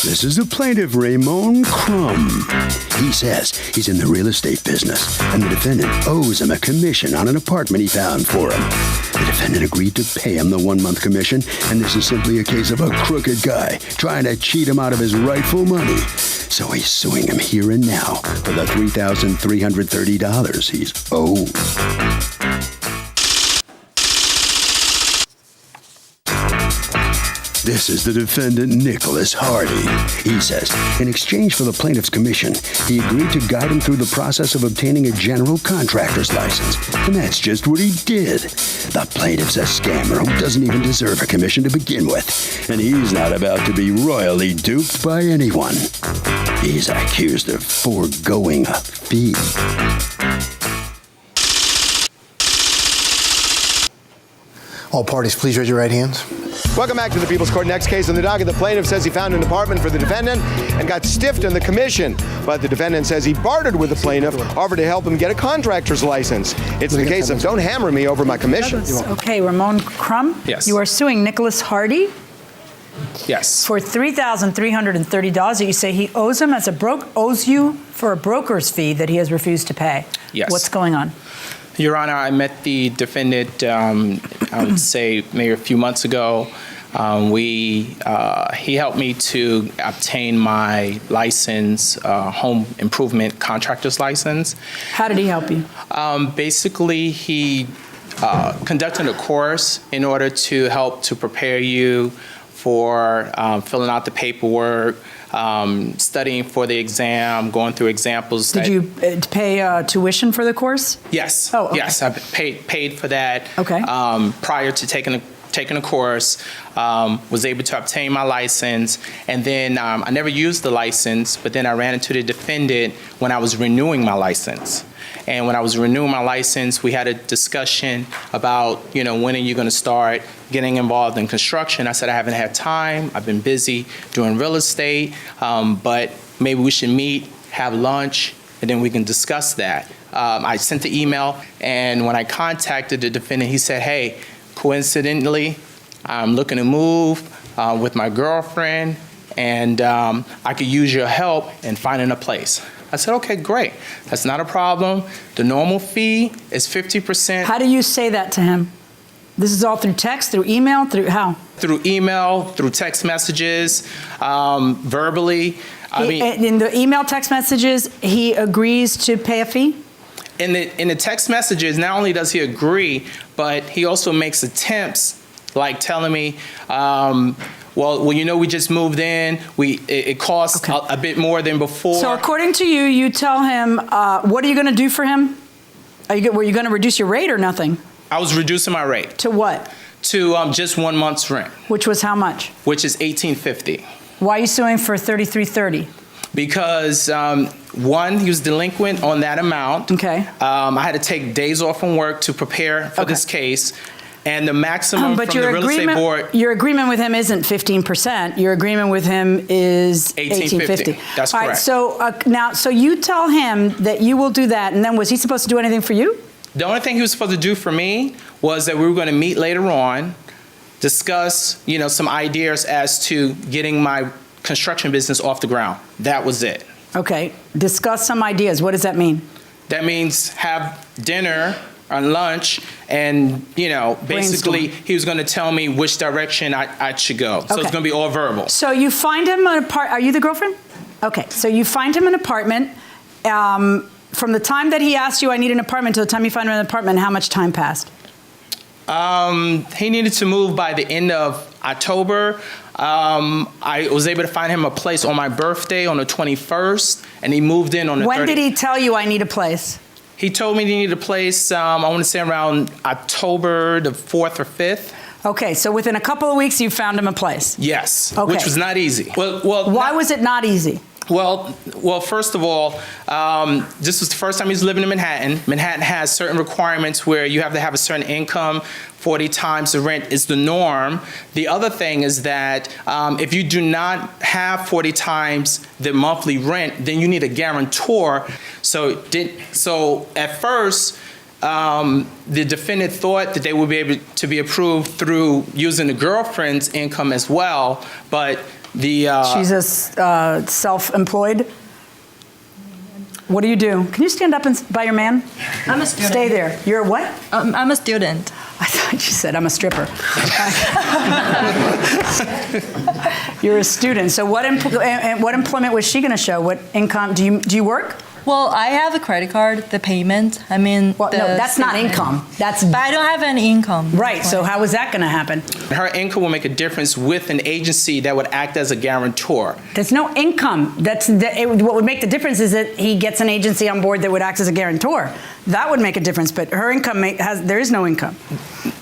This is the plaintiff, Ramon Crum. He says he's in the real estate business, and the defendant owes him a commission on an apartment he found for him. The defendant agreed to pay him the 1-month commission, and this is simply a case of a crooked guy trying to cheat him out of his rightful money. So he's suing him here and now for the $3,330 he's owed. This is the defendant, Nicholas Hardy. He says, in exchange for the plaintiff's commission, he agreed to guide him through the process of obtaining a general contractor's license. And that's just what he did. The plaintiff's a scammer who doesn't even deserve a commission to begin with. And he's not about to be royally duped by anyone. He's accused of foregoing a fee. All parties, please raise your right hands. Welcome back to the People's Court. Next case on the docket, the plaintiff says he found an apartment for the defendant and got stiffed in the commission. But the defendant says he bartered with the plaintiff, offered to help him get a contractor's license. It's the case of don't hammer me over my commission. Okay, Ramon Crum? Yes. You are suing Nicholas Hardy? Yes. For $3,330 that you say he owes him owes you for a broker's fee that he has refused to pay. Yes. What's going on? Your Honor, I met the defendant, I would say maybe a few months ago. He helped me to obtain my license, home improvement contractor's license. How did he help you? Basically, he conducted a course in order to help to prepare you for filling out the paperwork, studying for the exam, going through examples. Did you pay tuition for the course? Yes. Oh, okay. Yes, I paid for that. Okay. Prior to taking a course, was able to obtain my license, and then I never used the license, but then I ran into the defendant when I was renewing my license. And when I was renewing my license, we had a discussion about, when are you going to start getting involved in construction? I said, I haven't had time. I've been busy doing real estate, but maybe we should meet, have lunch, and then we can discuss that. I sent the email, and when I contacted the defendant, he said, hey, coincidentally, I'm looking to move with my girlfriend, and I could use your help in finding a place. I said, okay, great. That's not a problem. The normal fee is 50%. How do you say that to him? This is all through text, through email, through how? Through email, through text messages, verbally. In the email text messages, he agrees to pay a fee? In the text messages, not only does he agree, but he also makes attempts, like telling me, well, we just moved in. It costs a bit more than before. So according to you, you tell him, what are you going to do for him? Were you going to reduce your rate or nothing? I was reducing my rate. To what? To just 1 month's rent. Which was how much? Which is $1,850. Why are you suing for $3,330? Because one, he was delinquent on that amount. Okay. I had to take days off from work to prepare for this case. And the maximum from the real estate board. Your agreement with him isn't 15%. Your agreement with him is $1,850. That's correct. All right, so now, so you tell him that you will do that, and then was he supposed to do anything for you? The only thing he was supposed to do for me was that we were going to meet later on, discuss, some ideas as to getting my construction business off the ground. That was it. Okay. Discuss some ideas. What does that mean? That means have dinner on lunch, and basically he was going to tell me which direction I should go. So it's going to be all verbal. So you find him an apartment. Are you the girlfriend? Okay. So you find him an apartment. From the time that he asked you, I need an apartment, to the time you find him an apartment, how much time passed? He needed to move by the end of October. I was able to find him a place on my birthday on the 21st, and he moved in on the 30th. When did he tell you I need a place? He told me he needed a place, I want to say around October the 4th or 5th. Okay, so within a couple of weeks, you found him a place? Yes, okay. Which was not easy. Well, why was it not easy? Well, first of all, this was the first time he was living in Manhattan. Manhattan has certain requirements where you have to have a certain income. 40 times the rent is the norm. The other thing is that if you do not have 40 times the monthly rent, then you need a guarantor. So at first, the defendant thought that they would be able to be approved through using the girlfriend's income as well, but the... She's a self-employed? What do you do? Can you stand up by your man? I'm a student. Stay there. You're a what? I'm a student. I thought you said I'm a stripper. You're a student. So what employment was she going to show? What income? Do you work? Well, I have a credit card, the payment. I mean, Well, no, that's not income. That's But I don't have any income. right. So how is that going to happen? Her income will make a difference with an agency that would act as a guarantor. There's no income. What would make the difference is that he gets an agency on board that would act as a guarantor. That would make a difference. But her income there is no income.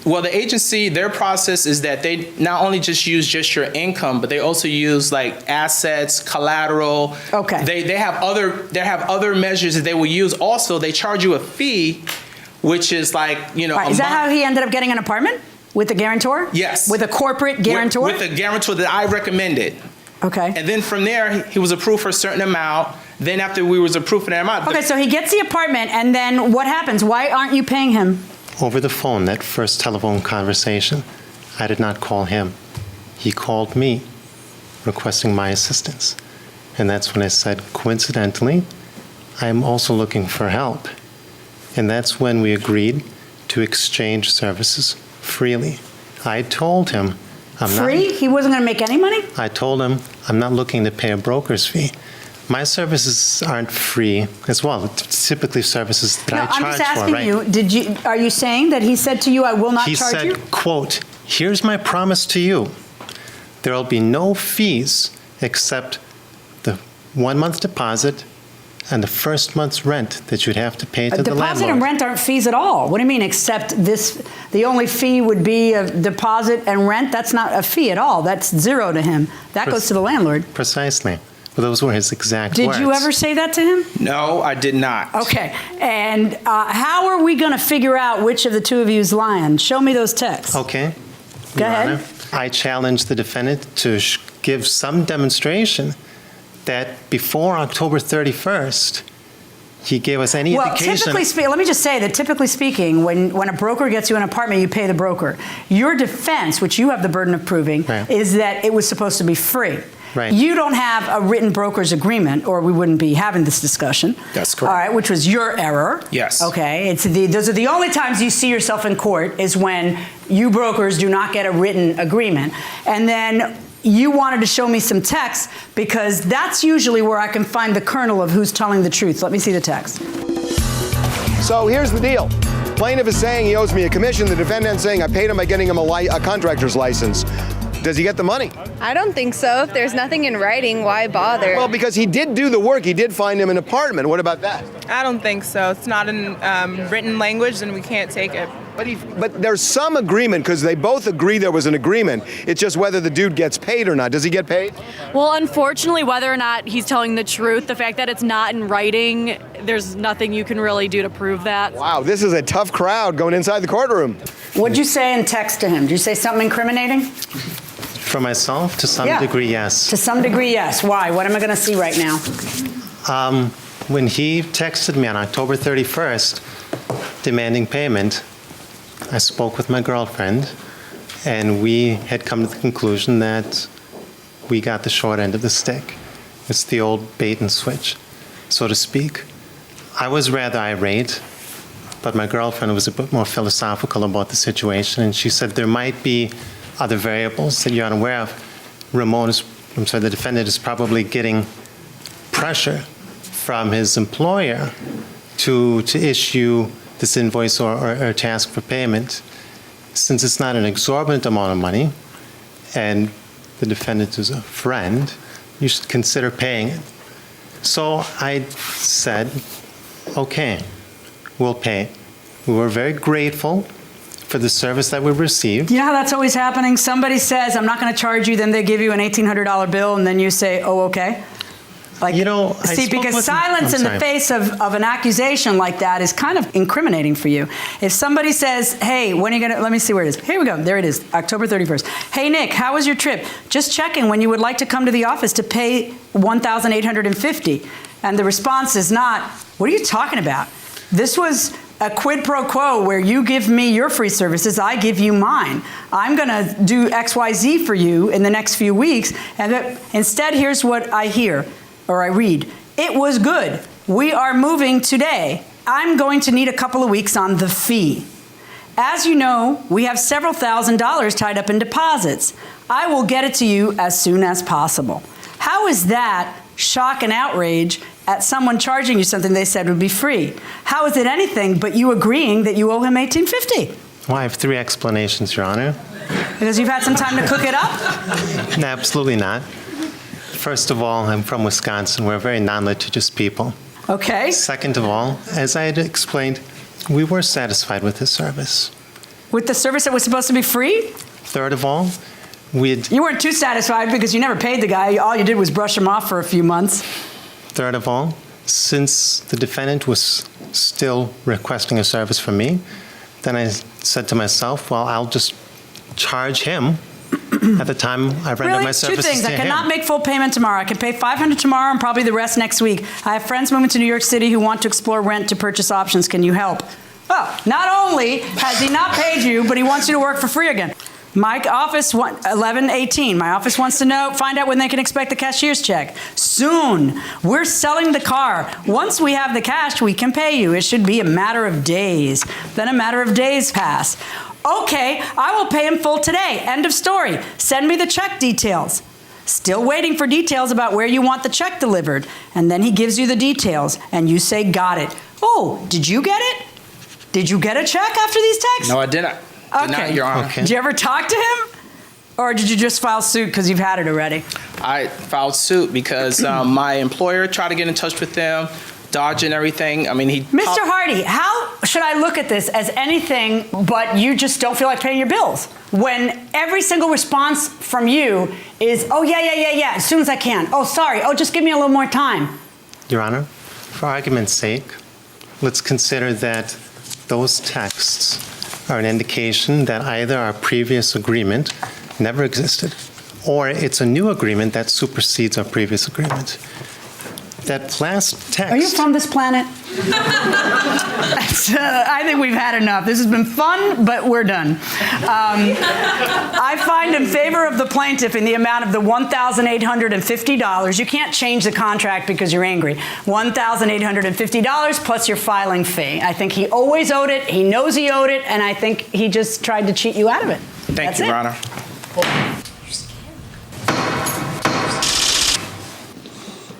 Well, the agency, their process is that they not only just use just your income, but they also use like assets, collateral. Okay. They have other measures that they will use. Also, they charge you a fee, which is like, you know. Right. Is that how he ended up getting an apartment? With a guarantor? Yes. With a corporate guarantor? With a guarantor that I recommended. Okay. And then from there, he was approved for a certain amount. Then after we was approved for that amount. Okay, so he gets the apartment, and then what happens? Why aren't you paying him? Over the phone, that first telephone conversation, I did not call him. He called me, requesting my assistance. And that's when I said, coincidentally, I'm also looking for help. And that's when we agreed to exchange services freely. I told him I'm not... Free? He wasn't going to make any money? I told him I'm not looking to pay a broker's fee. My services aren't free as well. It's typically services that I charge for, right? I'm just asking you, are you saying that he said to you, I will not charge you? He said, quote, here's my promise to you. There will be no fees except the 1 month deposit and the first month's rent that you'd have to pay to the landlord. Deposit and rent aren't fees at all. What do you mean, except this, the only fee would be a deposit and rent? That's not a fee at all. That's zero to him. That goes to the landlord. Precisely. Well, those were his exact words. Did you ever say that to him? No, I did not. Okay. And how are we going to figure out which of the two of you is lying? Show me those texts. Okay. Go Your ahead. Honor, I challenged the defendant to give some demonstration that before October 31st, he gave us any indication. Let me just say that typically speaking, when a broker gets you an apartment, you pay the broker. Your defense, which you have the burden of proving, Right. is that it was supposed to be free. Right. You don't have a written broker's agreement, or we wouldn't be having this discussion. That's correct. All right, which was your error. Yes. Okay. Those are the only times you see yourself in court is when you brokers do not get a written agreement. And then you wanted to show me some text because that's usually where I can find the kernel of who's telling the truth. Let me see the text. So here's the deal. Plaintiff is saying he owes me a commission. The defendant saying I paid him by getting him a contractor's license. Does he get the money? I don't think so. If there's nothing in writing, why bother? Well, because he did do the work. He did find him an apartment. What about that? I don't think so. It's not in written language, then we can't take it. But there's some agreement because they both agree there was an agreement. It's just whether the dude gets paid or not. Does he get paid? Well, unfortunately, whether or not he's telling the truth, the fact that it's not in writing, there's nothing you can really do to prove that. Wow, this is a tough crowd going inside the courtroom. What'd you say in text to him? Did you say something incriminating? For myself, to some degree, yes. To some degree, yes. Why? What am I going to see right now? When he texted me on October 31st demanding payment, I spoke with my girlfriend, and we had come to the conclusion that we got the short end of the stick. It's the old bait and switch, so to speak. I was rather irate, but my girlfriend was a bit more philosophical about the situation, and she said there might be other variables that you're unaware of. The defendant is probably getting pressure from his employer to issue this invoice or to ask for payment. Since it's not an exorbitant amount of money, and the defendant is a friend, you should consider paying it. So I said, okay, we'll pay. We were very grateful for the service that we received. You know how that's always happening? Somebody says, I'm not going to charge you, then they give you an $1,800 bill, and then you say, oh, okay? Like, you know, because silence in the face of an accusation like that is kind of incriminating for you. If somebody says, hey, when are you going to, let me see where it is. Here we go. There it is, October 31st. Hey, Nick, how was your trip? Just checking when you would like to come to the office to pay $1,850. And the response is not, what are you talking about? This was a quid pro quo where you give me your free services, I give you mine. I'm going to do XYZ for you in the next few weeks. And instead, here's what I hear or I read. It was good. We are moving today. I'm going to need a couple of weeks on the fee. As you know, we have several $1,000s tied up in deposits. I will get it to you as soon as possible. How is that shock and outrage at someone charging you something they said would be free? How is it anything but you agreeing that you owe him $18.50? Well, I have 3 explanations, Your Honor. Because you've had some time to cook it up? No, absolutely not. First of all, I'm from Wisconsin. We're a very non-litigious people. Okay. Second of all, as I had explained, we were satisfied with his service. With the service that was supposed to be free? Third of all, You weren't too satisfied because you never paid the guy. All you did was brush him off for a few months. Third of all, since the defendant was still requesting a service from me, then I said to myself, well, I'll just charge him at the time I render my services to him. Two things. I cannot make full payment tomorrow. I can pay $500 tomorrow and probably the rest next week. I have friends moving to New York City who want to explore rent to purchase options. Can you help? Oh, not only has he not paid you, but he wants you to work for free again. My office, 1118. My office wants to find out when they can expect the cashier's check. Soon. We're selling the car. Once we have the cash, we can pay you. It should be a matter of days. Then a matter of days pass. Okay, I will pay him full today. End of story. Send me the check details. Still waiting for details about where you want the check delivered. And then he gives you the details, and you say, got it. Oh, did you get it? Did you get a check after these texts? No, I didn't. Did not, Your Honor. Okay. Did you ever talk to him? Or did you just file suit because you've had it already? I filed suit because my employer tried to get in touch with them, dodging everything. I mean, Mr. Hardy, how should I look at this as anything but you just don't feel like paying your bills? When every single response from you is, oh, yeah, as soon as I can. Oh, sorry. Oh, just give me a little more time. Your Honor, for argument's sake, let's consider that those texts are an indication that either our previous agreement never existed, or it's a new agreement that supersedes our previous agreement. That last text... Are you from this planet? I think we've had enough. This has been fun, but we're done. I find in favor of the plaintiff in the amount of the $1,850. You can't change the contract because you're angry. $1,850 plus your filing fee. I think he always owed it. He knows he owed it, and I think he just tried to cheat you out of it. Thank you, Your Honor.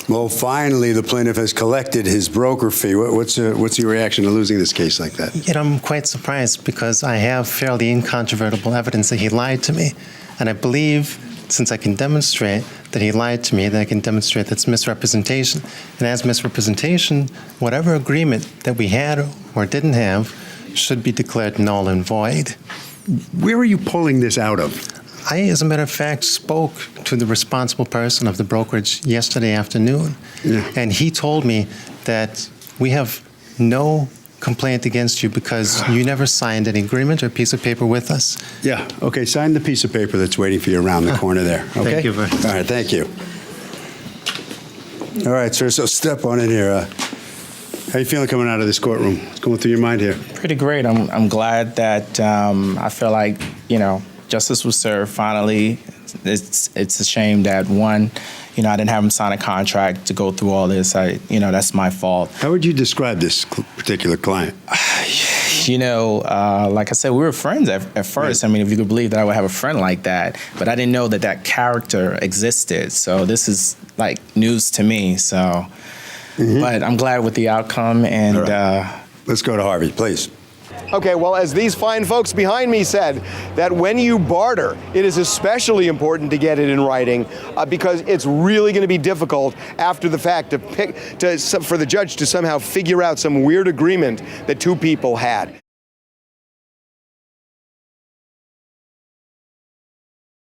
Well, finally, the plaintiff has collected his broker fee. What's your reaction to losing this case like that? You know, I'm quite surprised because I have fairly incontrovertible evidence that he lied to me. And I believe, since I can demonstrate that he lied to me, that I can demonstrate that's misrepresentation. And as misrepresentation, whatever agreement that we had or didn't have should be declared null and void. Where are you pulling this out of? I, as a matter of fact, spoke to the responsible person of the brokerage yesterday afternoon, and he told me that we have no complaint against you because you never signed any agreement or piece of paper with us. Yeah, okay, sign the piece of paper that's waiting for you around the corner there, okay? Thank you very much. All right, thank you. All right, sir, so step on in here. How you feeling coming out of this courtroom? What's going through your mind here? Pretty great. I'm glad that I feel like, justice was served finally. It's a shame that I didn't have him sign a contract to go through all this. That's my fault. How would you describe this particular client? Like I said, we were friends at first. I mean, if you could believe that I would have a friend like that, but I didn't know that character existed. So this is like news to me. So, but I'm glad with the outcome. And right. Let's go to Harvey, please. Okay, well, as these fine folks behind me said, that when you barter, it is especially important to get it in writing because it's really going to be difficult after the fact for the judge to somehow figure out some weird agreement that two people had.